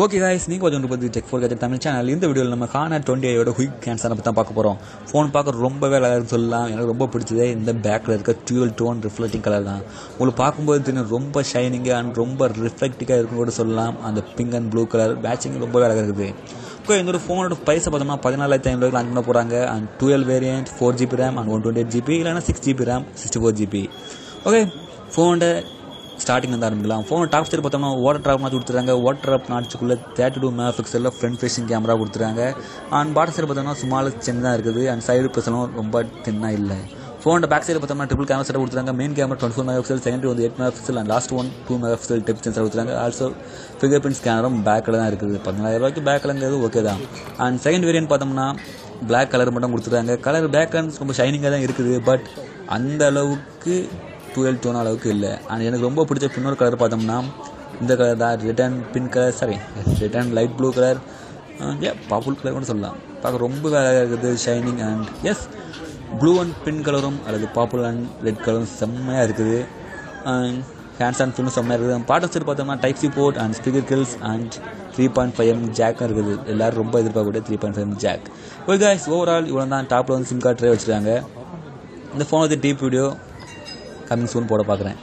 Okay guys நீங்கள் கொஞ்சம் பற்றி tech four gadget Tamil channel. இந்த வீடியோவில் நம்ம கார்னர் 20 குயிக் கேன்சரை பற்றி தான் பார்க்க போகிறோம். ஃபோன் பார்க்க ரொம்பவே அழகாக சொல்லலாம். எனக்கு ரொம்ப பிடிச்சதே இந்த பேக்கில் இருக்க டியூவல் டோன் ரிஃப்ளெக்டிங் கலர் தான். உங்களுக்கு பார்க்கும்போது தெரியும் ரொம்ப ஷைனிங்காக அண்ட் ரொம்ப ரிஃப்ளெக்டிங்காக இருக்குன்னு கூட சொல்லலாம். அந்த pink and blue colour matching ரொம்பவே அழகாக இருக்குது. ஓகே, இந்த ஒரு ஃபோனோட ப்ரைஸை பார்த்தோம்னா 14,500 லான்ச் பண்ண போகிறாங்க. And 12 variant 4GB RAM and 128GB இல்லைனா 6GB ரேம் 64GB. ஓகே, ஃபோனோட ஸ்டார்டிங் வந்து ஆரம்பிக்கலாம். ஃபோன் டாப் ஸ்டேட் பார்த்தோம்னா வாட்டர் ட்ராப் மாதிரி கொடுத்துருக்காங்க. வாட்டர் ட்ராப் நாட்சுக்குள்ளே 32 மெகாபிக்சலில் ஃப்ரண்ட் ஃபேஸிங் கேமரா கொடுத்துருக்காங்க. அண்ட் பாட்டம் சைடு பார்த்தோம்னா சும்மா சின்ன தான் இருக்குது. அண்ட் சைடு பர்சனும் ரொம்ப தின்னாக இல்லை. ஃபோனோட பேக் சைடு பார்த்தோம்னா ட்ரிபிள் கேமரா செட் கொடுத்துருக்காங்க. மெயின் கேமரா 24 மெகாபிக்சல், செகண்டரி வந்து 8 megapixel and last one 2 megapixel Depp sensor கொடுத்துருக்காங்க. ஆல்சோ ஃபிங்கர் பிரிண்ட் ஸ்கேனரும் பேக்கில் தான் இருக்குது. 14,000 பேக்கில்ங்கிறது ஓகே தான். அண்ட் செகண்ட் வேரியன்ட் பார்த்தோம்னா பிளாக் கலர் மட்டும் கொடுத்துருக்காங்க. கலர் பேக் ரொம்ப ஷைனிங்காக தான் இருக்குது. பட் அந்த அளவுக்கு 12 டோன் அளவுக்கு இல்லை. அண்ட் எனக்கு ரொம்ப பிடிச்ச இன்னொரு கலர் பார்த்தோம்னா இந்த கலர் தான். ரிட்டன் பிங்க் கலர், ரிட்டன் light blue colour, purple colour கூட சொல்லலாம். பார்க்க ரொம்ப அழகாக இருக்குது, shining. And yes, blue and pink கலரும் அல்லது பர்பிள் அண்ட் ரெட் கலரும் செம்மையாக இருக்குது. ஹேண்ட்ஸ் அண்ட் ஃபில்லும் செம்மையாக இருக்குது. பாட்டம் சைடு பார்த்தோம்னா type C port and speaker grills and 3.5mm ஜாக்கும் இருக்குது. எல்லோரும் ரொம்ப எதிர்பார்க்கக்கூடிய 3.5mm jack. Okay guys, overall இவ்வளோ தான். டாப்பில் வந்து சிம் கார்டு ட்ரே வச்சுருக்காங்க. இந்த ஃபோன் வந்து டீப் வீடியோ கமிங் சூன் போட பார்க்குறேன்.